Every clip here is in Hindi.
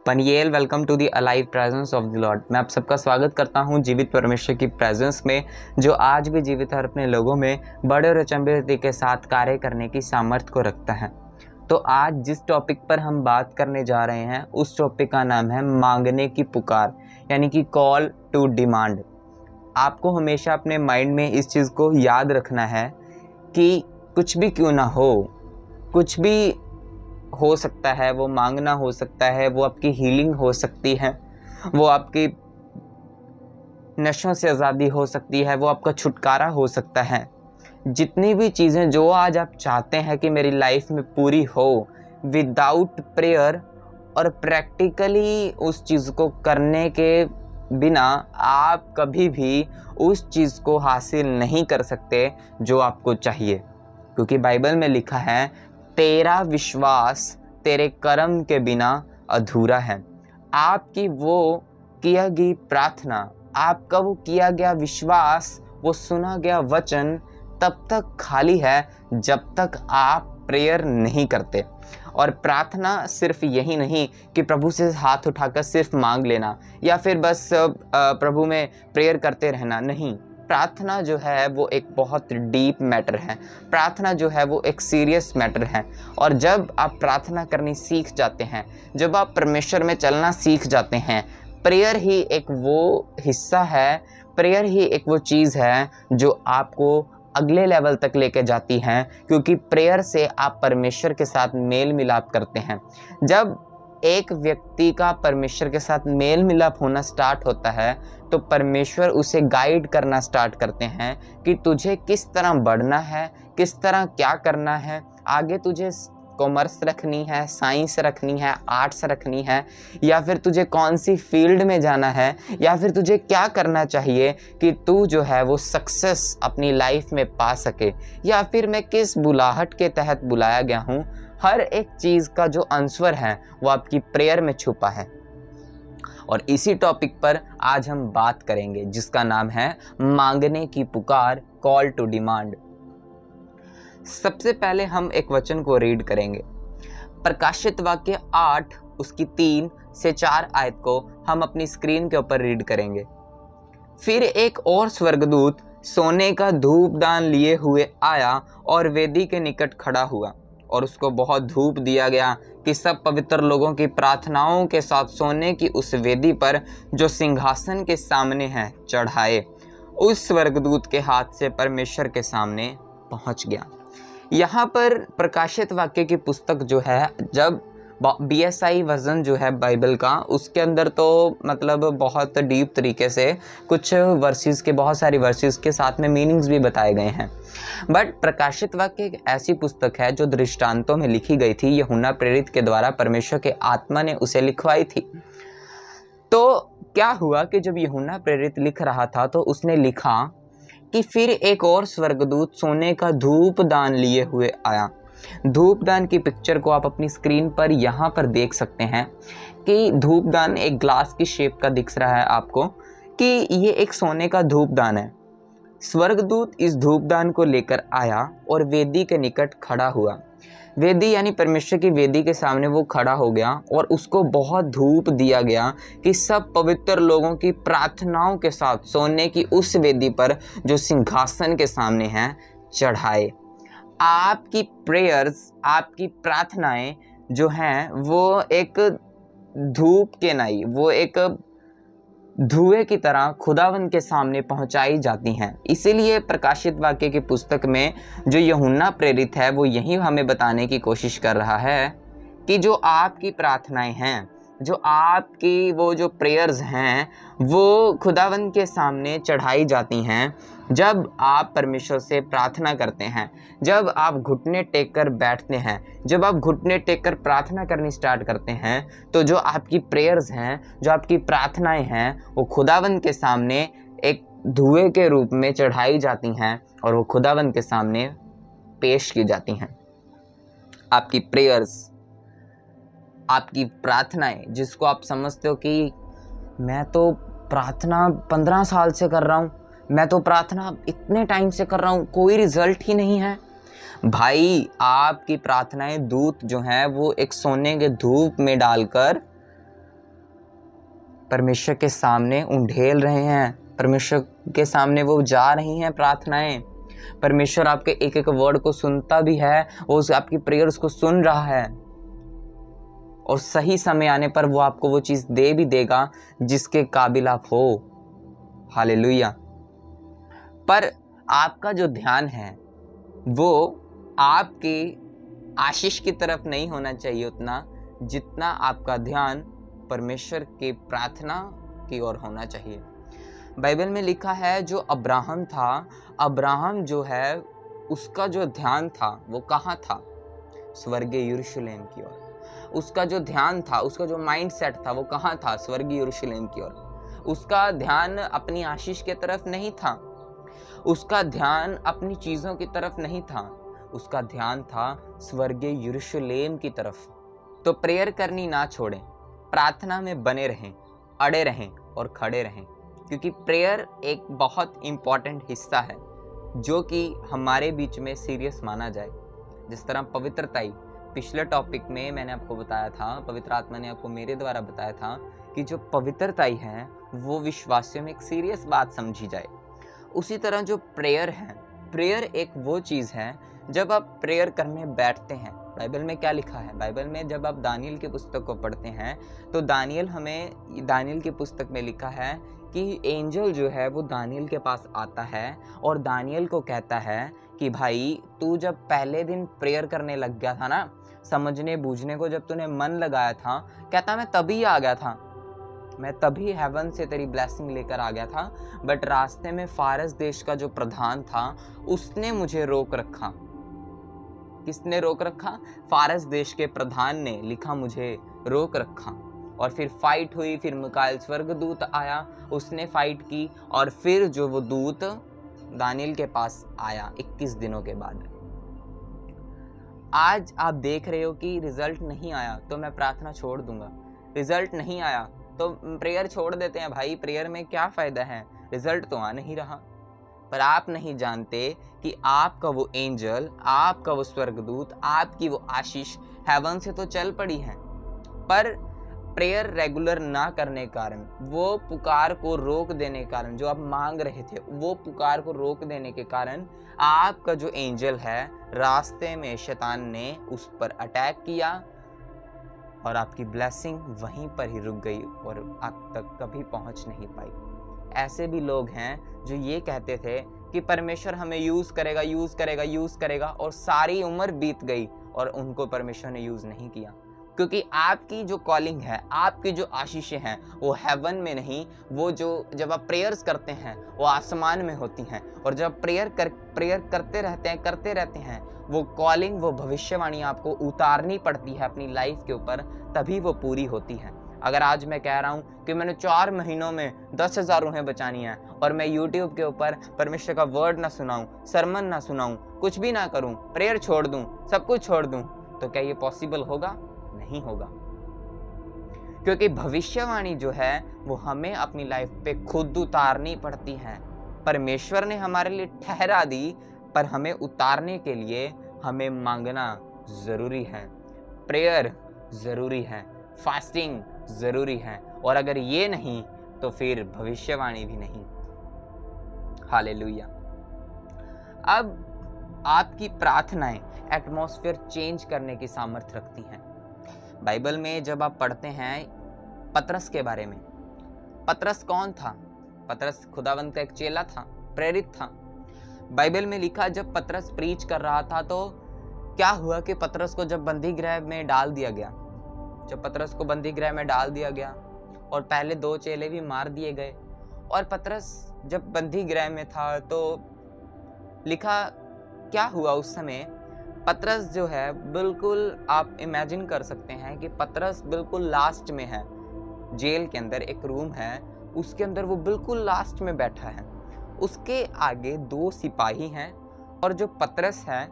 Paniyal, welcome to the alive presence of the lord. मैं आप सबका स्वागत करता हूं जीवित परमेश्वर की प्रेजेंस में, जो आज भी जीवित है और अपने लोगों में बड़े और अचंभित के साथ कार्य करने की सामर्थ्य को रखता है। तो आज जिस टॉपिक पर हम बात करने जा रहे हैं उस टॉपिक का नाम है मांगने की पुकार, यानी कि कॉल टू डिमांड। आपको हमेशा अपने माइंड में इस चीज़ को याद रखना है कि कुछ भी क्यों ना हो, कुछ भी हो सकता है, वो मांगना हो सकता है, वो आपकी हीलिंग हो सकती है, वो आपकी नशों से आज़ादी हो सकती है, वो आपका छुटकारा हो सकता है। जितनी भी चीज़ें जो आज आप चाहते हैं कि मेरी लाइफ में पूरी हो, विदाउट प्रेयर और प्रैक्टिकली उस चीज़ को करने के बिना आप कभी भी उस चीज़ को हासिल नहीं कर सकते जो आपको चाहिए। क्योंकि बाइबल में लिखा है, तेरा विश्वास तेरे कर्म के बिना अधूरा है। आपकी वो किया गई प्रार्थना, आपका वो किया गया विश्वास, वो सुना गया वचन तब तक खाली है जब तक आप प्रेयर नहीं करते। और प्रार्थना सिर्फ यही नहीं कि प्रभु से हाथ उठाकर सिर्फ मांग लेना या फिर बस प्रभु में प्रेयर करते रहना, नहीं। प्रार्थना जो है वो एक बहुत डीप मैटर है। प्रार्थना जो है वो एक सीरियस मैटर है। और जब आप प्रार्थना करनी सीख जाते हैं, जब आप परमेश्वर में चलना सीख जाते हैं, प्रेयर ही एक वो हिस्सा है, प्रेयर ही एक वो चीज़ है जो आपको अगले लेवल तक लेके जाती है। क्योंकि प्रेयर से आप परमेश्वर के साथ मेल मिलाप करते हैं। जब एक व्यक्ति का परमेश्वर के साथ मेल मिलाप होना स्टार्ट होता है तो परमेश्वर उसे गाइड करना स्टार्ट करते हैं कि तुझे किस तरह बढ़ना है, किस तरह क्या करना है, आगे तुझे कॉमर्स रखनी है, साइंस रखनी है, आर्ट्स रखनी है, या फिर तुझे कौन सी फील्ड में जाना है, या फिर तुझे क्या करना चाहिए कि तू जो है वो सक्सेस अपनी लाइफ में पा सके, या फिर मैं किस बुलाहट के तहत बुलाया गया हूँ। हर एक चीज़ का जो आंसर है वो आपकी प्रेयर में छुपा है। और इसी टॉपिक पर आज हम बात करेंगे जिसका नाम है मांगने की पुकार, कॉल टू डिमांड। सबसे पहले हम एक वचन को रीड करेंगे। प्रकाशित वाक्य 8 उसकी 3 से 4 आयत को हम अपनी स्क्रीन के ऊपर रीड करेंगे। फिर एक और स्वर्गदूत सोने का धूपदान लिए हुए आया और वेदी के निकट खड़ा हुआ, और उसको बहुत धूप दिया गया कि सब पवित्र लोगों की प्रार्थनाओं के साथ सोने की उस वेदी पर जो सिंहासन के सामने है चढ़ाए। उस स्वर्गदूत के हाथ से परमेश्वर के सामने पहुंच गया। यहाँ पर प्रकाशित वाक्य की पुस्तक जो है, जब BSI वर्जन जो है बाइबल का, उसके अंदर तो मतलब बहुत डीप तरीके से कुछ वर्सेस के, बहुत सारी वर्सेस के साथ में मीनिंग्स भी बताए गए हैं। बट प्रकाशित वाक्य एक ऐसी पुस्तक है जो दृष्टांतों में लिखी गई थी। यूहन्ना प्रेरित के द्वारा परमेश्वर के आत्मा ने उसे लिखवाई थी। तो क्या हुआ कि जब यूहन्ना प्रेरित लिख रहा था तो उसने लिखा कि फिर एक और स्वर्गदूत सोने का धूपदान लिए हुए आया। धूपदान की पिक्चर को आप अपनी स्क्रीन पर यहाँ पर देख सकते हैं कि धूपदान एक ग्लास की शेप का दिख रहा है आपको, कि ये एक सोने का धूपदान है। स्वर्गदूत इस धूपदान को लेकर आया और वेदी के निकट खड़ा हुआ। वेदी यानी परमेश्वर की वेदी के सामने वो खड़ा हो गया और उसको बहुत धूप दिया गया कि सब पवित्र लोगों की प्रार्थनाओं के साथ सोने की उस वेदी पर जो सिंहासन के सामने है चढ़ाए। आपकी प्रेयर्स, आपकी प्रार्थनाएं जो हैं वो एक धूप के नाई, वो एक धुएं की तरह खुदावंद के सामने पहुंचाई जाती हैं। इसीलिए प्रकाशित वाक्य की पुस्तक में जो यूहन्ना प्रेरित है वो यही हमें बताने की कोशिश कर रहा है कि जो आपकी प्रार्थनाएं हैं, जो आपकी वो जो प्रेयर्स हैं, वो खुदावंद के सामने चढ़ाई जाती हैं जब आप परमेश्वर से प्रार्थना करते हैं, जब आप घुटने टेक कर बैठते हैं, जब आप घुटने टेक कर प्रार्थना करनी स्टार्ट करते हैं। तो जो आपकी प्रेयर्स हैं, जो आपकी प्रार्थनाएं हैं, वो खुदावंद के सामने एक धुएं के रूप में चढ़ाई जाती हैं और वो खुदावंद के सामने पेश की जाती हैं। आपकी प्रेयर्स, आपकी प्रार्थनाएं, जिसको आप समझते हो कि मैं तो प्रार्थना 15 साल से कर रहा हूँ, मैं तो प्रार्थना इतने टाइम से कर रहा हूँ, कोई रिजल्ट ही नहीं है। भाई, आपकी प्रार्थनाएं दूत जो हैं वो एक सोने के धूप में डालकर परमेश्वर के सामने उंडेल रहे हैं, परमेश्वर के सामने वो जा रही हैं प्रार्थनाएं। परमेश्वर आपके एक एक वर्ड को सुनता भी है, वो आपकी प्रेयर उसको सुन रहा है, और सही समय आने पर वो आपको वो चीज़ दे भी देगा जिसके काबिल आप हो। हालेलुया। पर आपका जो ध्यान है वो आपकी आशीष की तरफ नहीं होना चाहिए उतना, जितना आपका ध्यान परमेश्वर के प्रार्थना की ओर होना चाहिए। बाइबल में लिखा है जो अब्राहम था, अब्राहम जो है उसका जो ध्यान था वो कहाँ था? स्वर्गीय यरूशलेम की ओर। उसका जो ध्यान था, उसका जो माइंड सेट था वो कहाँ था? स्वर्गीय यरूशलेम की ओर। उसका ध्यान अपनी आशीष की तरफ नहीं था, उसका ध्यान अपनी चीज़ों की तरफ नहीं था, उसका ध्यान था स्वर्गीय यरूशलेम की तरफ। तो प्रेयर करनी ना छोड़ें, प्रार्थना में बने रहें, अड़े रहें और खड़े रहें, क्योंकि प्रेयर एक बहुत इम्पॉर्टेंट हिस्सा है जो कि हमारे बीच में सीरियस माना जाए। जिस तरह पवित्रताई, पिछले टॉपिक में मैंने आपको बताया था, पवित्र आत्मा ने आपको मेरे द्वारा बताया था कि जो पवित्रताई है वो विश्वासियों में एक सीरियस बात समझी जाए। उसी तरह जो प्रेयर है, प्रेयर एक वो चीज़ है जब आप प्रेयर करने बैठते हैं। बाइबल में क्या लिखा है? बाइबल में जब आप दानियल की पुस्तक को पढ़ते हैं तो दानियल की पुस्तक में लिखा है कि एंजल जो है वो दानियल के पास आता है और दानियल को कहता है कि भाई तू जब पहले दिन प्रेयर करने लग गया था ना, समझने बूझने को जब तूने मन लगाया था, कहता मैं तभी आ गया था, मैं तभी हेवन से तेरी ब्लेसिंग लेकर आ गया था, बट रास्ते में फारस देश का जो प्रधान था उसने मुझे रोक रखा। किसने रोक रखा? फारस देश के प्रधान ने लिखा मुझे रोक रखा। और फिर फाइट हुई, फिर मिकाएल स्वर्गदूत आया, उसने फाइट की, और फिर जो वो दूत दानियल के पास आया 21 दिनों के बाद। आज आप देख रहे हो कि रिजल्ट नहीं आया तो मैं प्रार्थना छोड़ दूंगा, रिजल्ट नहीं आया तो प्रेयर छोड़ देते हैं। भाई प्रेयर में क्या फ़ायदा है, रिजल्ट तो आ नहीं रहा। पर आप नहीं जानते कि आपका वो एंजल, आपका वो स्वर्गदूत, आपकी वो आशीष हेवन से तो चल पड़ी है, पर प्रेयर रेगुलर ना करने कारण, वो पुकार को रोक देने कारण, जो आप मांग रहे थे वो पुकार को रोक देने के कारण आपका जो एंजल है, रास्ते में शैतान ने उस पर अटैक किया और आपकी ब्लेसिंग वहीं पर ही रुक गई और आप तक कभी पहुंच नहीं पाई। ऐसे भी लोग हैं जो ये कहते थे कि परमेश्वर हमें यूज़ करेगा और सारी उम्र बीत गई और उनको परमेश्वर ने यूज़ नहीं किया, क्योंकि आपकी जो कॉलिंग है, आपकी जो आशीषें हैं वो हेवन में नहीं, वो जो जब आप प्रेयर्स करते हैं वो आसमान में होती हैं, और जब प्रेयर करते रहते हैं वो कॉलिंग, वो भविष्यवाणी आपको उतारनी पड़ती है अपनी लाइफ के ऊपर, तभी वो पूरी होती है। अगर आज मैं कह रहा हूँ कि मैंने 4 महीनों में 10,000 रूहें बचानी है और मैं यूट्यूब के ऊपर परमेश्वर का वर्ड ना सुनाऊं, सरमन ना सुनाऊं, कुछ भी ना करूं, प्रेयर छोड़ दूं, सब कुछ छोड़ दूं, तो क्या ये पॉसिबल होगा? नहीं होगा, क्योंकि भविष्यवाणी जो है वो हमें अपनी लाइफ पे खुद उतारनी पड़ती है। परमेश्वर ने हमारे लिए ठहरा दी, पर हमें उतारने के लिए हमें मांगना जरूरी है, प्रेयर जरूरी है, फास्टिंग जरूरी है, और अगर ये नहीं तो फिर भविष्यवाणी भी नहीं। हालेलुया। अब आपकी प्रार्थनाएं एटमॉस्फेयर चेंज करने की सामर्थ्य रखती हैं। बाइबल में जब आप पढ़ते हैं पतरस के बारे में, पतरस कौन था? पतरस खुदावंत का एक चेला था, प्रेरित था। बाइबल में लिखा जब पतरस प्रीच कर रहा था तो क्या हुआ कि पतरस को जब बंदी गृह में डाल दिया गया, जब पतरस को बंदी गृह में डाल दिया गया और पहले 2 चेले भी मार दिए गए, और पतरस जब बंदी गृह में था तो लिखा क्या हुआ उस समय? पतरस जो है बिल्कुल, आप इमेजिन कर सकते हैं कि पतरस बिल्कुल लास्ट में है, जेल के अंदर एक रूम है, उसके अंदर वो बिल्कुल लास्ट में बैठा है, उसके आगे 2 सिपाही हैं, और जो पतरस है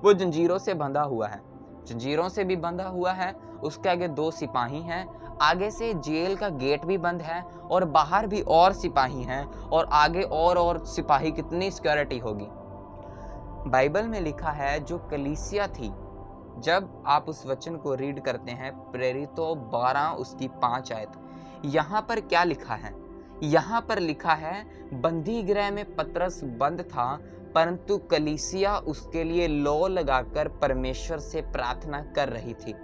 वो जंजीरों से बंधा हुआ है, जंजीरों से भी बंधा हुआ है, उसके आगे 2 सिपाही हैं, आगे से जेल का गेट भी बंद है और बाहर भी और सिपाही हैं, और आगे और सिपाही, कितनी सिक्योरिटी होगी। बाइबल में लिखा है जो कलीसिया थी जब आप उस वचन को रीड करते हैं, प्रेरितों 12 उसकी 5 आयत, यहाँ पर क्या लिखा है? यहाँ पर लिखा है, बंदी गृह में पतरस बंद था, परंतु कलीसिया उसके लिए लौ लगाकर परमेश्वर से प्रार्थना कर रही थी।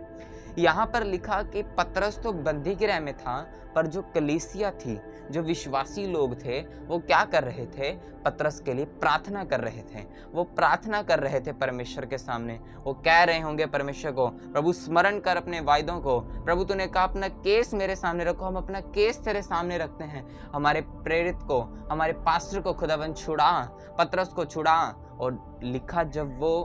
यहाँ पर लिखा कि पतरस तो बंदी गृह में था, पर जो कलीसिया थी, जो विश्वासी लोग थे, वो क्या कर रहे थे? पतरस के लिए प्रार्थना कर रहे थे। वो प्रार्थना कर रहे थे परमेश्वर के सामने। वो कह रहे होंगे परमेश्वर को, प्रभु स्मरण कर अपने वायदों को। प्रभु तूने कहा अपना केस मेरे सामने रखो, हम अपना केस तेरे सामने रखते हैं। हमारे प्रेरित को, हमारे पास्टर को खुदावन छुड़ा, पतरस को छुड़ा। और लिखा जब वो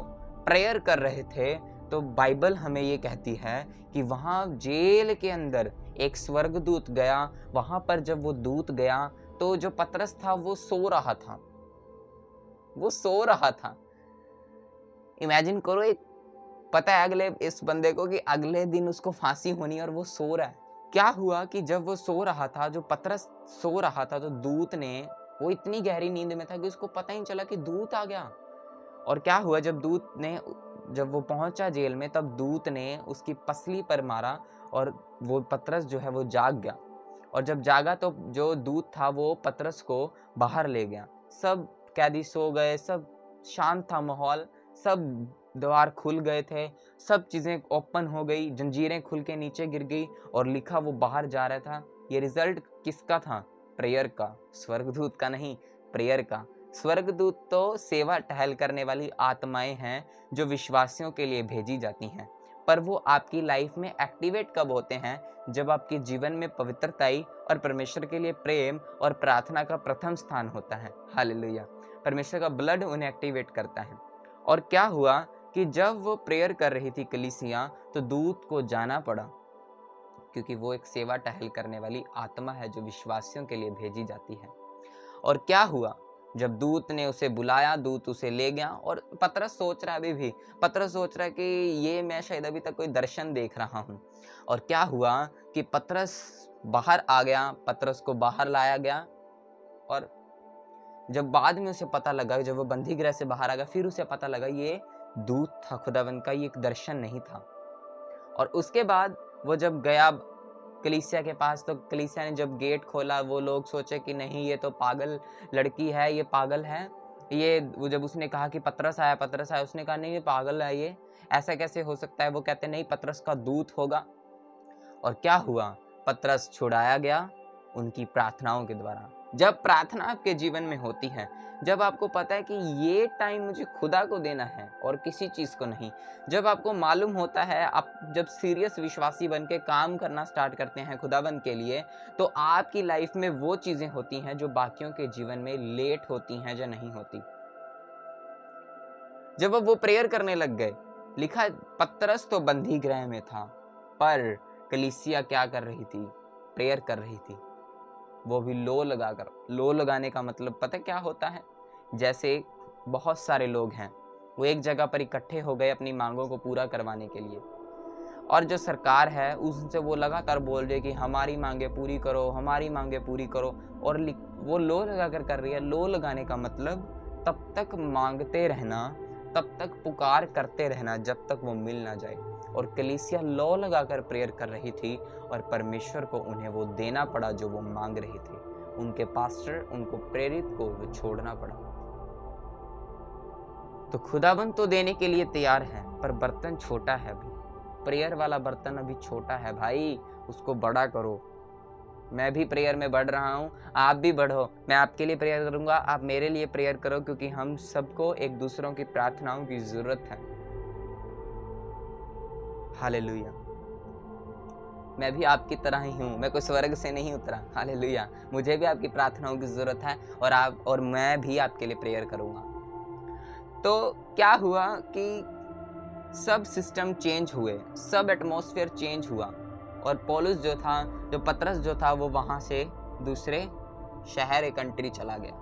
प्रेयर कर रहे थे तो बाइबल हमें ये कहती है कि वहाँ जेल के अंदर एक स्वर्गदूत गया। वहां पर जब वो दूत गया तो जो पतरस था वो सो रहा था। वो सो रहा था। इमेजिन करो, एक पता है अगले इस बंदे को कि अगले दिन उसको फांसी होनी और वो सो रहा है। क्या हुआ कि जब वो सो रहा था, जो पतरस सो रहा था, तो दूत ने, वो इतनी गहरी नींद में था कि उसको पता ही नहीं चला कि दूत आ गया। और क्या हुआ, जब वो पहुंचा जेल में, तब दूत ने उसकी पसली पर मारा और वो पतरस जो है वो जाग गया। और जब जागा तो जो दूत था वो पतरस को बाहर ले गया। सब कैदी सो गए, सब शांत था माहौल, सब द्वार खुल गए थे, सब चीज़ें ओपन हो गई, जंजीरें खुल के नीचे गिर गई और लिखा वो बाहर जा रहा था। ये रिजल्ट किसका था? प्रेयर का, स्वर्गदूत का नहीं, प्रेयर का। स्वर्गदूत तो सेवा टहल करने वाली आत्माएं हैं जो विश्वासियों के लिए भेजी जाती हैं, पर वो आपकी लाइफ में एक्टिवेट कब होते हैं? जब आपके जीवन में पवित्रताई और परमेश्वर के लिए प्रेम और प्रार्थना का प्रथम स्थान होता है। हालेलुया। परमेश्वर का ब्लड उन्हें एक्टिवेट करता है। और क्या हुआ कि जब वो प्रेयर कर रही थी कलीसिया, तो दूत को जाना पड़ा, क्योंकि वो एक सेवा टहल करने वाली आत्मा है जो विश्वासियों के लिए भेजी जाती है। और क्या हुआ, जब दूत ने उसे बुलाया, दूत उसे ले गया। और पतरस सोच रहा है, अभी भी पतरस सोच रहा है कि ये मैं शायद अभी तक कोई दर्शन देख रहा हूँ। और क्या हुआ कि पतरस बाहर आ गया, पतरस को बाहर लाया गया। और जब बाद में उसे पता लगा, जब वो बंदी गृह से बाहर आ गया, फिर उसे पता लगा ये दूत था खुदावंद का, ये एक दर्शन नहीं था। और उसके बाद वो जब गया कलीसिया के पास, तो कलीसिया ने जब गेट खोला, वो लोग सोचे कि नहीं ये तो पागल लड़की है, ये पागल है। ये वो जब उसने कहा कि पतरस आया, उसने कहा नहीं ये पागल है, ये ऐसा कैसे हो सकता है? वो कहते नहीं, पतरस का दूत होगा। और क्या हुआ, पतरस छुड़ाया गया उनकी प्रार्थनाओं के द्वारा। जब प्रार्थना आपके जीवन में होती है, जब आपको पता है कि ये टाइम मुझे खुदा को देना है और किसी चीज़ को नहीं, जब आपको मालूम होता है, आप जब सीरियस विश्वासी बन के काम करना स्टार्ट करते हैं खुदाबंद के लिए, तो आपकी लाइफ में वो चीज़ें होती हैं जो बाकियों के जीवन में लेट होती हैं या नहीं होती। जब वो प्रेयर करने लग गए, लिखा पतरस तो बंदी गृह में था, पर कलीसिया क्या कर रही थी? प्रेयर कर रही थी। वो भी लो लगाकर। लो लगाने का मतलब पता क्या होता है? जैसे बहुत सारे लोग हैं, वो एक जगह पर इकट्ठे हो गए अपनी मांगों को पूरा करवाने के लिए, और जो सरकार है उससे वो लगातार बोल रही है कि हमारी मांगे पूरी करो, हमारी मांगे पूरी करो, और वो लो लगाकर कर रही है। लो लगाने का मतलब तब तक मांगते रहना, तब तक पुकार करते रहना जब तक वो मिल ना जाए। और कलीसिया लौ लगाकर प्रेयर कर रही थी और परमेश्वर को उन्हें वो देना पड़ा जो वो मांग रहे थे। उनके पास्टर, उनको प्रेरित को वो छोड़ना पड़ा। तो खुदाबंद तो देने के लिए तैयार है, पर बर्तन छोटा है अभी। प्रेयर वाला बर्तन अभी छोटा है भाई, उसको बड़ा करो। मैं भी प्रेयर में बढ़ रहा हूँ, आप भी बढ़ो। मैं आपके लिए प्रेयर करूँगा, आप मेरे लिए प्रेयर करो, क्योंकि हम सबको एक दूसरों की प्रार्थनाओं की जरूरत है। हालेलुया। मैं भी आपकी तरह ही हूँ, मैं कोई स्वर्ग से नहीं उतरा। हालेलुया। मुझे भी आपकी प्रार्थनाओं की ज़रूरत है, और मैं भी आपके लिए प्रेयर करूँगा। तो क्या हुआ कि सब सिस्टम चेंज हुए, सब एटमॉस्फेयर चेंज हुआ, और पौलुस जो पतरस जो था, वो वहाँ से दूसरे शहर, एक कंट्री चला गया,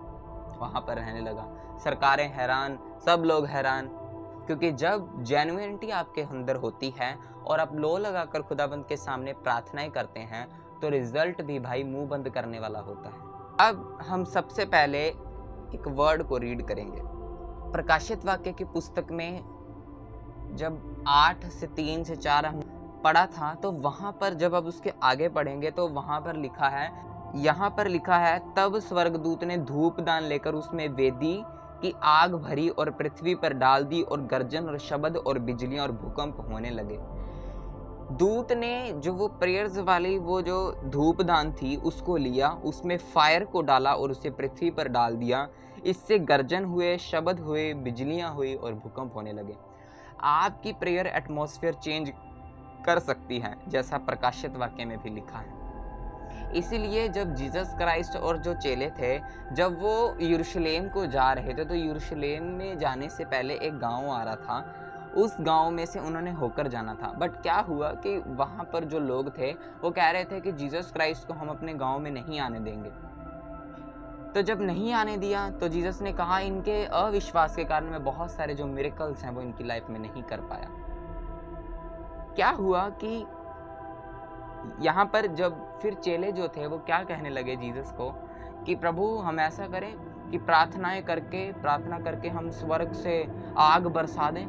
वहाँ पर रहने लगा। सरकारें हैरान, सब लोग हैरान, क्योंकि जब जेन्युइनिटी आपके अंदर होती है और आप लो लगाकर खुदाबंद के सामने प्रार्थनाएं करते हैं, तो रिजल्ट भी भाई मुंह बंद करने वाला होता है। अब हम सबसे पहले एक वर्ड को रीड करेंगे। प्रकाशित वाक्य की पुस्तक में जब 8 से 3 से 4 हम पढ़ा था, तो वहाँ पर जब अब उसके आगे पढ़ेंगे तो वहाँ पर लिखा है, यहाँ पर लिखा है, तब स्वर्गदूत ने धूपदान लेकर उसमें वेदी की आग भरी और पृथ्वी पर डाल दी, और गर्जन और शब्द और बिजलियां और भूकंप होने लगे। दूत ने जो वो प्रेयर्स वाली वो जो धूपदान थी उसको लिया, उसमें फायर को डाला और उसे पृथ्वी पर डाल दिया। इससे गर्जन हुए, शब्द हुए, बिजलियां हुई और भूकंप होने लगे। आपकी प्रेयर एटमॉस्फेयर चेंज कर सकती है, जैसा प्रकाशित वाक्य में भी लिखा है। इसीलिए जब जीसस क्राइस्ट और जो चेले थे, जब वो यरूशलेम को जा रहे थे, तो यरूशलेम में जाने से पहले एक गांव आ रहा था, उस गांव में से उन्होंने होकर जाना था। बट क्या हुआ कि वहाँ पर जो लोग थे वो कह रहे थे कि जीसस क्राइस्ट को हम अपने गांव में नहीं आने देंगे। तो जब नहीं आने दिया तो जीसस ने कहा, इनके अविश्वास के कारण मैं बहुत सारे जो मिरेकल्स हैं वो इनकी लाइफ में नहीं कर पाया। क्या हुआ कि यहाँ पर जब फिर चेले जो थे वो क्या कहने लगे जीसस को कि प्रभु हम ऐसा करें कि प्रार्थना करके हम स्वर्ग से आग बरसा दें।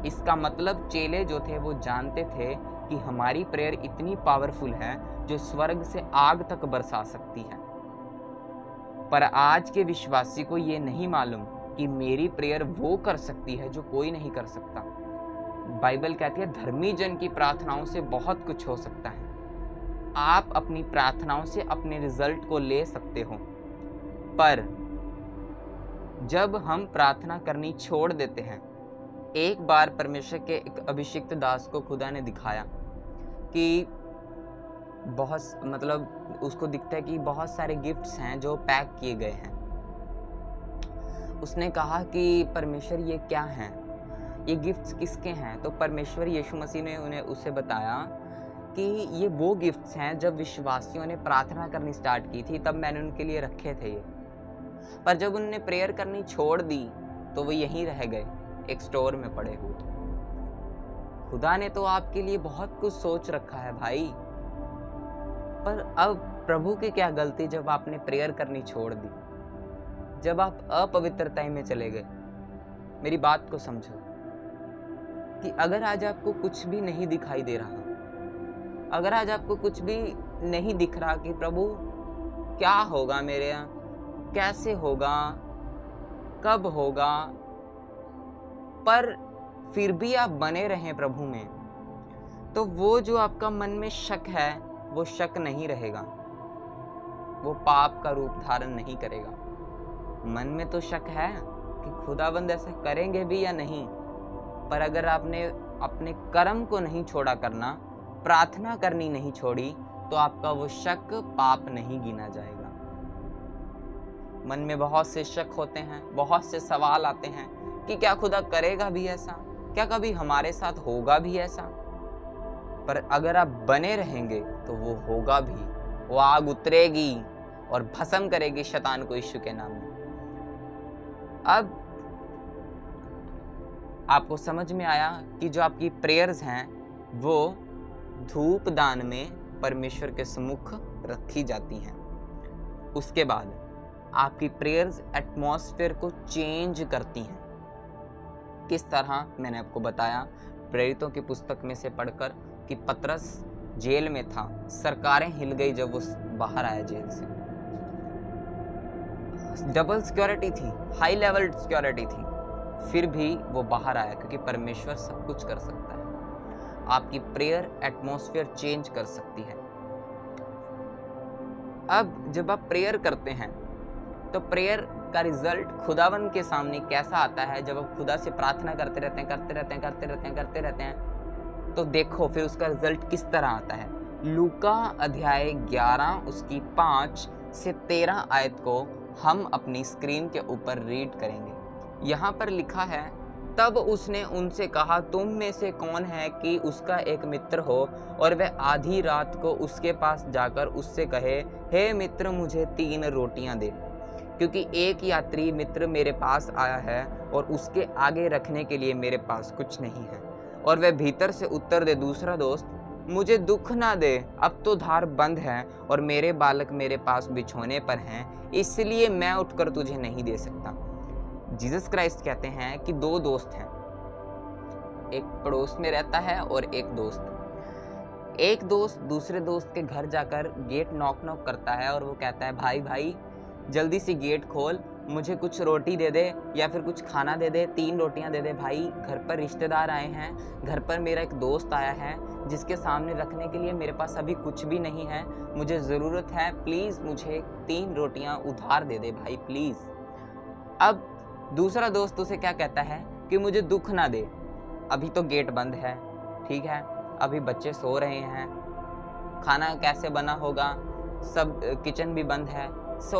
इसका मतलब चेले जो थे वो जानते थे कि हमारी प्रेयर इतनी पावरफुल है जो स्वर्ग से आग तक बरसा सकती है। पर आज के विश्वासी को ये नहीं मालूम कि मेरी प्रेयर वो कर सकती है जो कोई नहीं कर सकता। बाइबल कहती है धर्मी जन की प्रार्थनाओं से बहुत कुछ हो सकता है। आप अपनी प्रार्थनाओं से अपने रिजल्ट को ले सकते हो, पर जब हम प्रार्थना करनी छोड़ देते हैं, एक बार परमेश्वर के एक अभिषिक्त दास को खुदा ने दिखाया कि उसको दिखता है कि बहुत सारे गिफ्ट्स हैं जो पैक किए गए हैं। उसने कहा कि परमेश्वर ये क्या हैं, ये गिफ्ट्स किसके हैं? तो परमेश्वर यीशु मसीह ने उसे बताया कि ये वो गिफ्ट्स हैं जब विश्वासियों ने प्रार्थना करनी स्टार्ट की थी, तब मैंने उनके लिए रखे थे ये। पर जब उन्होंने प्रेयर करनी छोड़ दी तो वो यहीं रह गए, एक स्टोर में पड़े हुए। खुदा ने तो आपके लिए बहुत कुछ सोच रखा है भाई, पर अब प्रभु की क्या गलती जब आपने प्रेयर करनी छोड़ दी, जब आप अपवित्रता में चले गए। मेरी बात को समझो कि अगर आज आपको कुछ भी नहीं दिखाई दे रहा, अगर आज आपको कुछ भी नहीं दिख रहा कि प्रभु क्या होगा मेरे यहाँ, कैसे होगा, कब होगा, पर फिर भी आप बने रहें प्रभु में, तो वो जो आपका मन में शक है वो शक नहीं रहेगा, वो पाप का रूप धारण नहीं करेगा। मन में तो शक है कि खुदाबंद ऐसा करेंगे भी या नहीं, पर अगर आपने अपने कर्म को नहीं छोड़ा करना, प्रार्थना करनी नहीं छोड़ी, तो आपका वो शक पाप नहीं गिना जाएगा। मन में बहुत से शक होते हैं, बहुत से सवाल आते हैं कि क्या खुदा करेगा भी ऐसा, क्या कभी हमारे साथ होगा भी ऐसा। पर अगर आप बने रहेंगे तो वो होगा भी, वो आग उतरेगी और भस्म करेगी शैतान को यीशु के नाम में। अब आपको समझ में आया कि जो आपकी प्रेयर्स हैं वो धूप दान में परमेश्वर के सम्मुख रखी जाती हैं। उसके बाद आपकी प्रेयर्स एटमॉस्फेयर को चेंज करती हैं। किस तरह? मैंने आपको बताया प्रेरितों की पुस्तक में से पढ़कर कि पतरस जेल में था, सरकारें हिल गई जब वो बाहर आया जेल से। डबल सिक्योरिटी थी, हाई लेवल सिक्योरिटी थी, फिर भी वो बाहर आया, क्योंकि परमेश्वर सब कुछ कर सकता है। आपकी प्रेयर एटमॉस्फेयर चेंज कर सकती है। अब जब आप प्रेयर करते हैं तो प्रेयर का रिजल्ट खुदावन के सामने कैसा आता है? जब आप खुदा से प्रार्थना करते रहते हैं तो देखो फिर उसका रिजल्ट किस तरह आता है। लूका अध्याय 11 उसकी 5 से 13 आयत को हम अपनी स्क्रीन के ऊपर रीड करेंगे। यहाँ पर लिखा है, तब उसने उनसे कहा, तुम में से कौन है कि उसका एक मित्र हो और वह आधी रात को उसके पास जाकर उससे कहे, हे मित्र मुझे 3 रोटियां दे, क्योंकि एक यात्री मित्र मेरे पास आया है और उसके आगे रखने के लिए मेरे पास कुछ नहीं है। और वह भीतर से उत्तर दे, दूसरा दोस्त, मुझे दुख ना दे, अब तो द्वार बंद है और मेरे बालक मेरे पास बिछोने पर हैं, इसलिए मैं उठकर तुझे नहीं दे सकता। जीसस क्राइस्ट कहते हैं कि दो दोस्त हैं, एक पड़ोस में रहता है और एक दोस्त। एक दोस्त दूसरे दोस्त के घर जाकर गेट नॉक नॉक करता है और वो कहता है, भाई भाई जल्दी से गेट खोल, मुझे कुछ रोटी दे दे या फिर कुछ खाना दे दे, 3 रोटियां दे दे भाई, घर पर रिश्तेदार आए हैं, घर पर मेरा एक दोस्त आया है जिसके सामने रखने के लिए मेरे पास अभी कुछ भी नहीं है, मुझे ज़रूरत है, प्लीज़ मुझे 3 रोटियां उधार दे दे भाई प्लीज़। अब दूसरा दोस्त उसे क्या कहता है कि मुझे दुख ना दे, अभी तो गेट बंद है, ठीक है, अभी बच्चे सो रहे हैं, खाना कैसे बना होगा, सब किचन भी बंद है, सो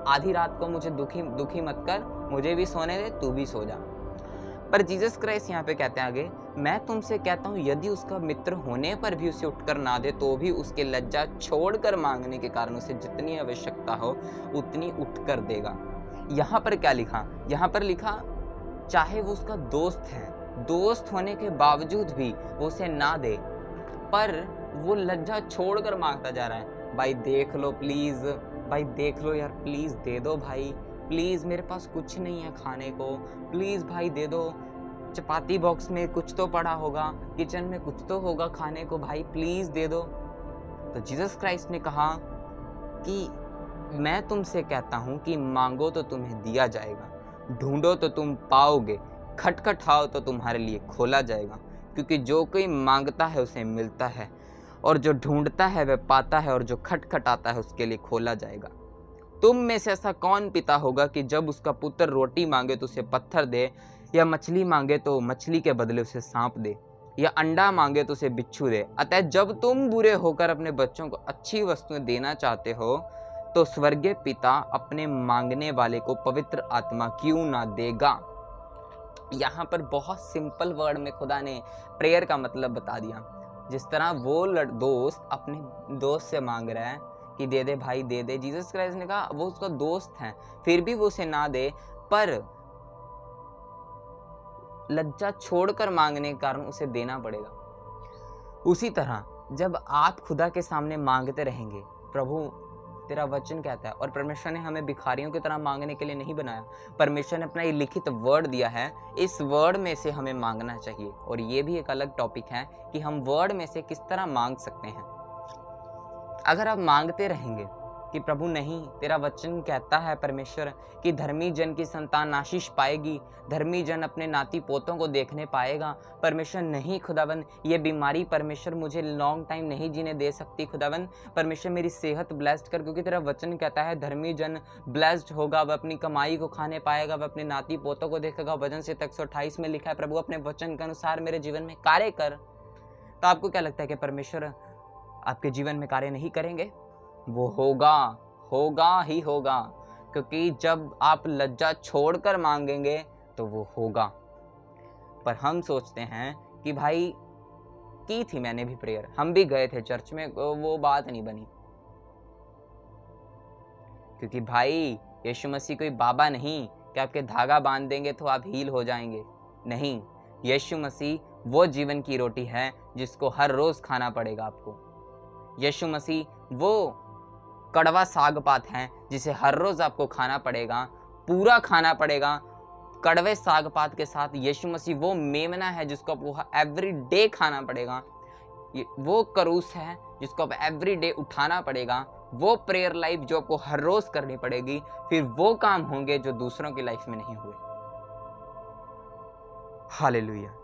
आधी रात को मुझे दुखी मत कर, मुझे भी सोने दे, तू भी सो जा। पर जीसस क्राइस्ट यहाँ पे कहते हैं आगे, मैं तुमसे कहता हूँ यदि उसका मित्र होने पर भी उसे उठकर ना दे तो भी उसके लज्जा छोड़कर मांगने के कारण उसे जितनी आवश्यकता हो उतनी उठकर देगा। यहाँ पर क्या लिखा? यहाँ पर लिखा चाहे वो उसका दोस्त है, दोस्त होने के बावजूद भी वो उसे ना दे, पर वो लज्जा छोड़कर मांगता जा रहा है, भाई देख लो प्लीज, भाई देख लो यार, प्लीज दे दो भाई, प्लीज मेरे पास कुछ नहीं है खाने को, प्लीज भाई दे दो, चपाती बॉक्स में कुछ तो पड़ा होगा, किचन में कुछ तो होगा खाने को, भाई प्लीज दे दो। तो जीसस क्राइस्ट ने कहा कि मैं तुमसे कहता हूं कि मांगो तो तुम्हें दिया जाएगा, ढूंढो तो तुम पाओगे, खटखटाओ तो तुम्हारे लिए खोला जाएगा, क्योंकि जो कोई मांगता है उसे मिलता है, और जो ढूंढता है वह पाता है, और जो खटखटाता है उसके लिए खोला जाएगा। तुम में से ऐसा कौन पिता होगा कि जब उसका पुत्र रोटी मांगे तो उसे पत्थर दे, या मछली मांगे तो मछली के बदले उसे सांप दे, या अंडा मांगे तो उसे बिच्छू दे? अतः जब तुम बुरे होकर अपने बच्चों को अच्छी वस्तुएं देना चाहते हो तो स्वर्गीय पिता अपने मांगने वाले को पवित्र आत्मा क्यों ना देगा। यहाँ पर बहुत सिंपल वर्ड में खुदा ने प्रेयर का मतलब बता दिया। जिस तरह वो दोस्त अपने दोस्त से मांग रहा है कि दे दे भाई दे दे, जीसस क्राइस्ट ने कहा वो उसका दोस्त है फिर भी वो उसे ना दे, पर लज्जा छोड़कर मांगने के कारण उसे देना पड़ेगा। उसी तरह जब आप खुदा के सामने मांगते रहेंगे, प्रभु तेरा वचन कहता है, और परमेश्वर ने हमें भिखारियों की तरह मांगने के लिए नहीं बनाया, परमेश्वर ने अपना ये लिखित वर्ड दिया है, इस वर्ड में से हमें मांगना चाहिए। और ये भी एक अलग टॉपिक है कि हम वर्ड में से किस तरह मांग सकते हैं। अगर आप मांगते रहेंगे कि प्रभु नहीं, तेरा वचन कहता है परमेश्वर कि धर्मी जन की संतान आशीष पाएगी, धर्मी जन अपने नाती पोतों को देखने पाएगा, परमेश्वर नहीं खुदावन ये बीमारी परमेश्वर मुझे लॉन्ग टाइम नहीं जीने दे सकती, खुदावन परमेश्वर मेरी सेहत ब्लेस्ड कर, क्योंकि तेरा वचन कहता है धर्मी जन ब्लेस्ड होगा, वह अपनी कमाई को खाने पाएगा, वह अपने नाती पोतों को देखेगा। वचन से 128 में लिखा है, प्रभु अपने वचन के अनुसार मेरे जीवन में कार्य कर। तो आपको क्या लगता है कि परमेश्वर आपके जीवन में कार्य नहीं करेंगे? वो होगा ही होगा, क्योंकि जब आप लज्जा छोड़कर मांगेंगे तो वो होगा। पर हम सोचते हैं कि भाई की थी मैंने भी प्रेयर, हम भी गए थे चर्च में, वो बात नहीं बनी, क्योंकि भाई यीशु मसीह कोई बाबा नहीं कि आपके धागा बांध देंगे तो आप हील हो जाएंगे। नहीं, यीशु मसीह वो जीवन की रोटी है जिसको हर रोज खाना पड़ेगा आपको। यीशु मसीह वो कड़वा साग पात है जिसे हर रोज आपको खाना पड़ेगा, पूरा खाना पड़ेगा। कड़वे साग पात के साथ यीशु मसीह वो मेमना है जिसको आपको एवरी डे खाना पड़ेगा, वो करूस है जिसको आप एवरी डे उठाना पड़ेगा, वो प्रेयर लाइफ जो आपको हर रोज करनी पड़ेगी, फिर वो काम होंगे जो दूसरों की लाइफ में नहीं हुए। हालेलुया।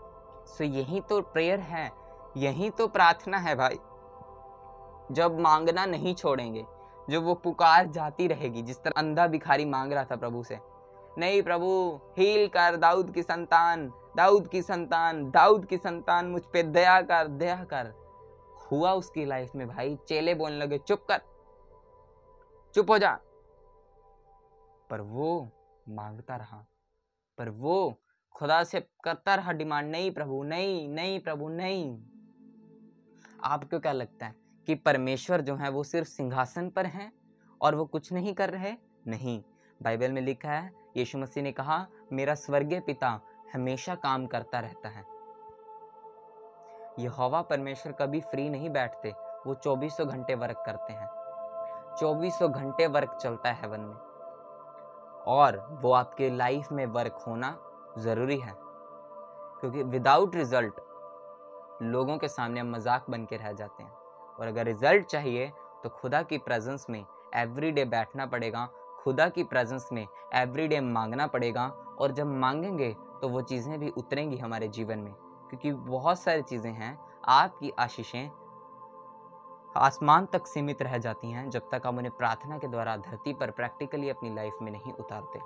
सो यही तो प्रेयर है, यही तो प्रार्थना है भाई। जब मांगना नहीं छोड़ेंगे, जो वो पुकार जाती रहेगी, जिस तरह अंधा भिखारी मांग रहा था प्रभु से, नहीं प्रभु हील कर, दाऊद की संतान, दाऊद की संतान, दाऊद की संतान, मुझ पे दया कर, दया कर। हुआ उसकी लाइफ में भाई, चेले बोलने लगे चुप कर, चुप हो जा, पर वो मांगता रहा, पर वो खुदा से करता रहा डिमांड, नहीं प्रभु नहीं, नहीं प्रभु नहीं। आपको क्या लगता है कि परमेश्वर जो है वो सिर्फ सिंहासन पर हैं और वो कुछ नहीं कर रहे? नहीं, बाइबल में लिखा है, यीशु मसीह ने कहा मेरा स्वर्गीय पिता हमेशा काम करता रहता है। यहोवा परमेश्वर कभी फ्री नहीं बैठते, वो 2400 घंटे वर्क करते हैं, 2400 घंटे वर्क चलता है हेवन में। और वो आपके लाइफ में वर्क होना ज़रूरी है, क्योंकि विदाउट रिजल्ट लोगों के सामने मजाक बन के रह जाते हैं। और अगर रिजल्ट चाहिए तो खुदा की प्रेजेंस में एवरीडे बैठना पड़ेगा, खुदा की प्रेजेंस में एवरीडे मांगना पड़ेगा। और जब मांगेंगे तो वो चीज़ें भी उतरेंगी हमारे जीवन में, क्योंकि बहुत सारी चीज़ें हैं, आपकी आशीषें आसमान तक सीमित रह जाती हैं जब तक आप उन्हें प्रार्थना के द्वारा धरती पर प्रैक्टिकली अपनी लाइफ में नहीं उतारते।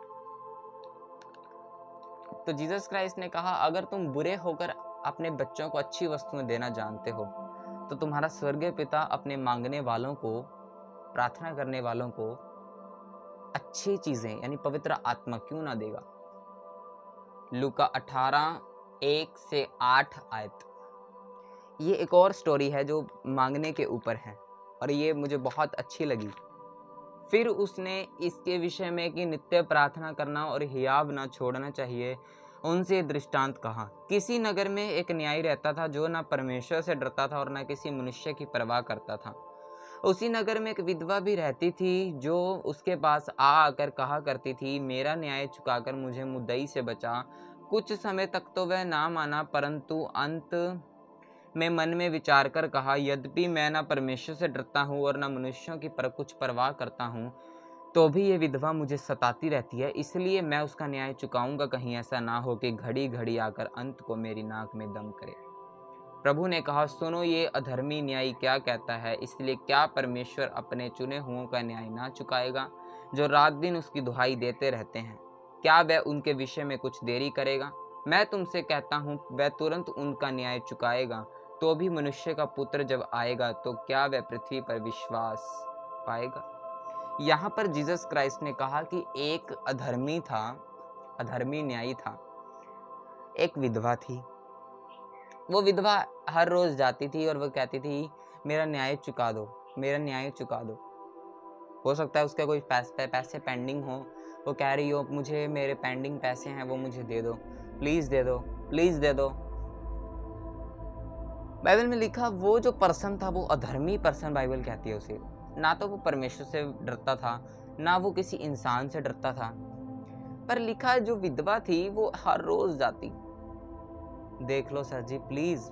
तो जीसस क्राइस्ट ने कहा, अगर तुम बुरे होकर अपने बच्चों को अच्छी वस्तुएं देना जानते हो तो तुम्हारा स्वर्गीय पिता अपने मांगने वालों को, प्रार्थना करने वालों को अच्छी चीजें यानी पवित्र आत्मा क्यों ना देगा। लूका 18:1-8 आयत। ये एक और स्टोरी है जो मांगने के ऊपर है और ये मुझे बहुत अच्छी लगी। फिर उसने इसके विषय में कि नित्य प्रार्थना करना और हियाव ना छोड़ना चाहिए उनसे दृष्टांत कहा। किसी नगर में एक न्यायी रहता था जो ना परमेश्वर से डरता था और ना किसी मनुष्य की परवाह करता था। उसी नगर में एक विधवा भी रहती थी जो उसके पास आकर कहा करती थी, मेरा न्याय चुकाकर मुझे मुद्दई से बचा। कुछ समय तक तो वह ना माना, परंतु अंत में मन में विचार कर कहा, यद्यपि मैं ना परमेश्वर से डरता हूँ और ना मनुष्यों की कुछ परवाह करता हूँ, तो भी ये विधवा मुझे सताती रहती है, इसलिए मैं उसका न्याय चुकाऊंगा। कहीं ऐसा ना हो कि घड़ी घड़ी आकर अंत को मेरी नाक में दम करे। प्रभु ने कहा, सुनो ये अधर्मी न्यायी क्या कहता है, इसलिए क्या परमेश्वर अपने चुने हुओं का न्याय ना चुकाएगा जो रात दिन उसकी दुहाई देते रहते हैं। क्या वह उनके विषय में कुछ देरी करेगा? मैं तुमसे कहता हूँ वह तुरंत उनका न्याय चुकाएगा। तो भी मनुष्य का पुत्र जब आएगा तो क्या वह पृथ्वी पर विश्वास पाएगा? यहाँ पर जीसस क्राइस्ट ने कहा कि एक अधर्मी था, अधर्मी न्यायी था, एक विधवा थी। वो विधवा हर रोज जाती थी और वो कहती थी, मेरा न्याय चुका दो, मेरा न्याय चुका दो। हो सकता है उसका कोई पैसे पेंडिंग हो, वो कह रही हो मुझे मेरे पेंडिंग पैसे हैं वो मुझे दे दो, प्लीज दे दो, प्लीज दे दो। बाइबल में लिखा वो जो पर्सन था वो अधर्मी पर्सन बाइबल कहती है उसे। ना तो वो परमेश्वर से डरता था, ना वो किसी इंसान से डरता था। पर लिखा जो विधवा थी वो हर रोज जाती। देख लो सर जी, प्लीज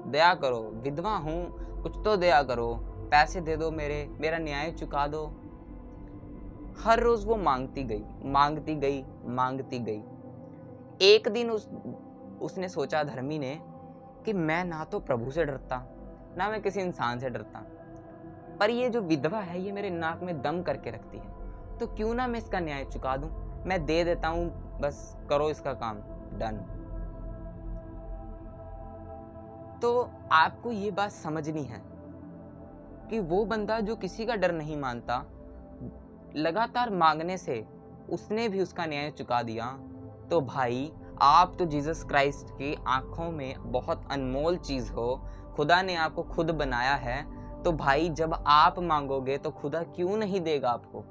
दया करो, विधवा हूं, कुछ तो दया करो, पैसे दे दो, मेरा न्याय चुका दो। हर रोज वो मांगती गई, मांगती गई, मांगती गई। एक दिन उसने सोचा, धर्मी ने, कि मैं ना तो प्रभु से डरता, ना मैं किसी इंसान से डरता, पर ये जो विधवा है ये मेरे नाक में दम करके रखती है, तो क्यों ना मैं इसका न्याय चुका दूं, मैं दे देता हूं, बस करो इसका काम, डन। तो आपको ये बात समझनी है कि वो बंदा जो किसी का डर नहीं मानता, लगातार मांगने से उसने भी उसका न्याय चुका दिया। तो भाई आप तो जीसस क्राइस्ट की आंखों में बहुत अनमोल चीज हो, खुदा ने आपको खुद बनाया है। तो भाई जब आप मांगोगे तो खुदा क्यों नहीं देगा आपको?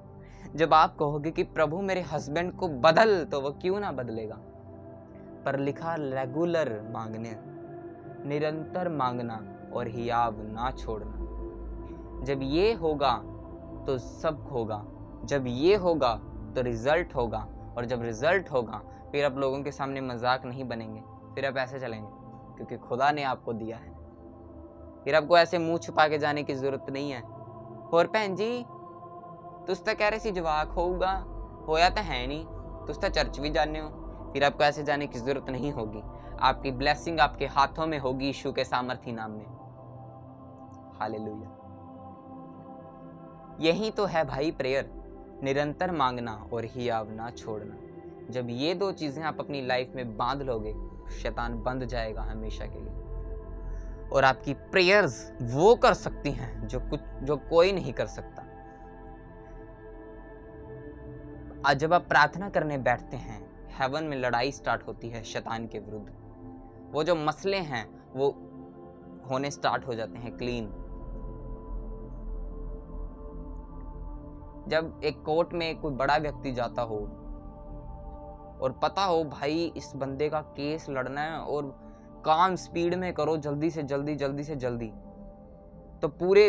जब आप कहोगे कि प्रभु मेरे हस्बैंड को बदल, तो वो क्यों ना बदलेगा? पर लिखा रेगुलर मांगने, निरंतर मांगना और हियाव ना छोड़ना। जब ये होगा तो सब होगा, जब ये होगा तो रिजल्ट होगा, और जब रिजल्ट होगा फिर आप लोगों के सामने मजाक नहीं बनेंगे, फिर आप ऐसे चलेंगे क्योंकि खुदा ने आपको दिया है। फिर आपको ऐसे मुंह छुपा के जाने की जरूरत नहीं है। और भैन जी तुस तो कह रहे सी जवाक होगा, होया तो है नहीं, तुस तो चर्च भी जाने हो, फिर आपको ऐसे जाने की जरूरत नहीं होगी। आपकी ब्लेसिंग आपके हाथों में होगी यीशु के सामर्थी नाम में। हालेलुया। यही तो है भाई प्रेयर, निरंतर मांगना और हियाव ना छोड़ना। जब ये दो चीजें आप अपनी लाइफ में बांध लोगे, शैतान बंद जाएगा हमेशा के लिए, और आपकी प्रेयर्स वो कर सकती हैं जो कोई नहीं कर सकता। आज जब आप प्रार्थना करने बैठते हैं, हेवन में लड़ाई स्टार्ट होती है शैतान के विरुद्ध। वो जो मसले हैं वो होने स्टार्ट हो जाते हैं क्लीन। जब एक कोर्ट में कोई बड़ा व्यक्ति जाता हो और पता हो भाई इस बंदे का केस लड़ना है और काम स्पीड में करो, जल्दी से जल्दी, जल्दी से जल्दी, तो पूरे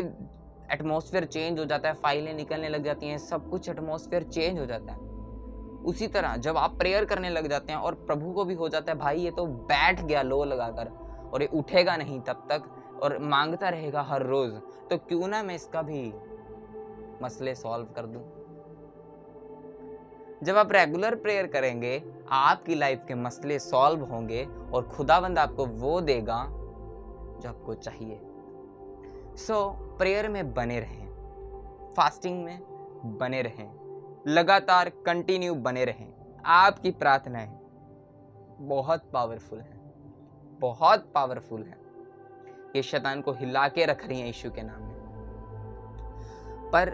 एटमॉस्फेयर चेंज हो जाता है, फाइलें निकलने लग जाती हैं, सब कुछ एटमॉस्फेयर चेंज हो जाता है। उसी तरह जब आप प्रेयर करने लग जाते हैं और प्रभु को भी हो जाता है भाई ये तो बैठ गया लो लगाकर और ये उठेगा नहीं तब तक और मांगता रहेगा हर रोज, तो क्यों ना मैं इसका भी मसले सॉल्व कर दूं। जब आप रेगुलर प्रेयर करेंगे आपकी लाइफ के मसले सॉल्व होंगे और खुदावंद आपको वो देगा जो आपको चाहिए। प्रेयर में बने रहें, फास्टिंग में बने रहें, लगातार कंटिन्यू बने रहें। आपकी प्रार्थनाएं बहुत पावरफुल हैं, बहुत पावरफुल हैं। ये शैतान को हिला के रख रही हैं यीशु के नाम में। पर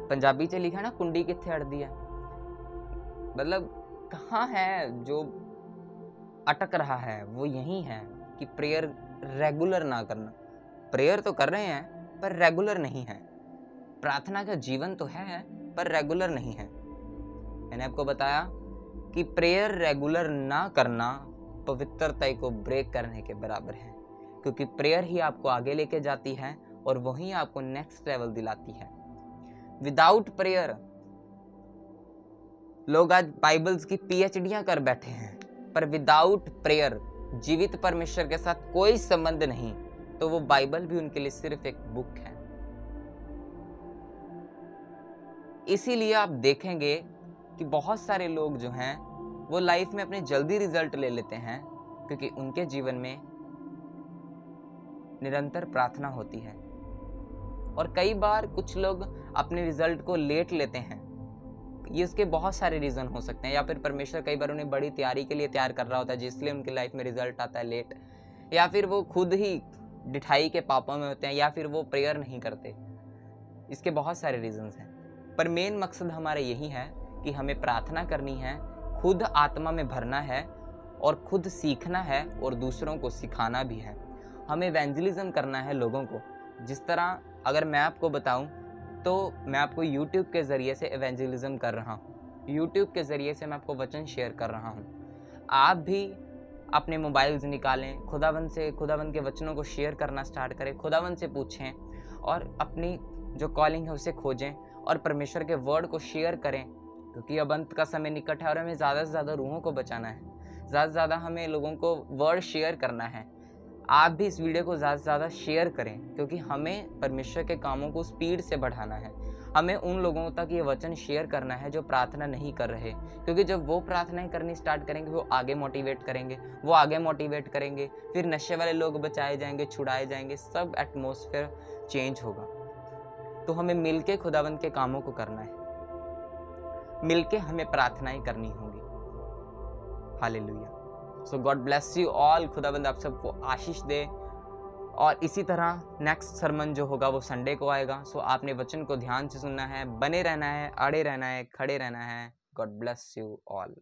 पंजाबी च लिखा ना कुंडी कित्थे अड़दी है, मतलब कहाँ है जो अटक रहा है, वो यही है कि प्रेयर रेगुलर ना करना। प्रेयर तो कर रहे हैं पर रेगुलर नहीं है। प्रार्थना का जीवन तो है पर रेगुलर नहीं है। मैंने आपको बताया कि प्रेयर रेगुलर ना करना पवित्रता को ब्रेक करने के बराबर है, क्योंकि प्रेयर ही आपको आगे लेके जाती है और वही आपको नेक्स्ट लेवल दिलाती है। विदाउट प्रेयर लोग आज बाइबल्स की पीएचडियां कर बैठे हैं, पर विदाउट प्रेयर जीवित परमेश्वर के साथ कोई संबंध नहीं, तो वो बाइबल भी उनके लिए सिर्फ एक बुक है। इसीलिए आप देखेंगे कि बहुत सारे लोग जो हैं वो लाइफ में अपने जल्दी रिजल्ट ले लेते हैं, क्योंकि उनके जीवन में निरंतर प्रार्थना होती है। और कई बार कुछ लोग अपने रिजल्ट को लेट लेते हैं। ये उसके बहुत सारे रीजन हो सकते हैं, या फिर परमेश्वर कई बार उन्हें बड़ी तैयारी के लिए तैयार कर रहा होता है जिसलिए उनकी लाइफ में रिजल्ट आता है लेट, या फिर वो खुद ही डिठाई के पापों में होते हैं, या फिर वो प्रेयर नहीं करते। इसके बहुत सारे रीजंस हैं, पर मेन मकसद हमारा यही है कि हमें प्रार्थना करनी है, खुद आत्मा में भरना है और खुद सीखना है और दूसरों को सिखाना भी है। हमें इवेंजलिज्म करना है लोगों को। जिस तरह अगर मैं आपको बताऊं तो मैं आपको YouTube के ज़रिए से इवेंजलिज्म कर रहा हूं, YouTube के ज़रिए से मैं आपको वचन शेयर कर रहा हूं। आप भी अपने मोबाइल्स निकालें, खुदावंद के वचनों को शेयर करना स्टार्ट करें, खुदावंद से पूछें और अपनी जो कॉलिंग है उसे खोजें और परमेश्वर के वर्ड को शेयर करें, क्योंकि अब अंत का समय निकट है और हमें ज़्यादा से ज़्यादा रूहों को बचाना है, ज़्यादा से ज़्यादा हमें लोगों को वर्ड शेयर करना है। आप भी इस वीडियो को ज़्यादा से ज़्यादा शेयर करें, क्योंकि हमें परमेश्वर के कामों को स्पीड से बढ़ाना है। हमें उन लोगों तक ये वचन शेयर करना है जो प्रार्थना नहीं कर रहे, क्योंकि जब वो प्रार्थनाएं करनी स्टार्ट करेंगे वो आगे मोटिवेट करेंगे, फिर नशे वाले लोग बचाए जाएंगे, छुड़ाए जाएंगे, सब एटमॉस्फेयर चेंज होगा। तो हमें मिलके खुदावंद के कामों को करना है, मिलके हमें प्रार्थनाएं करनी होंगी। Hallelujah. So God bless you all. खुदावंद आप सबको आशीष दे। और इसी तरह नेक्स्ट सरमन जो होगा वो संडे को आएगा। सो आपने वचन को ध्यान से सुनना है, बने रहना है, अड़े रहना है, खड़े रहना है। God bless you all.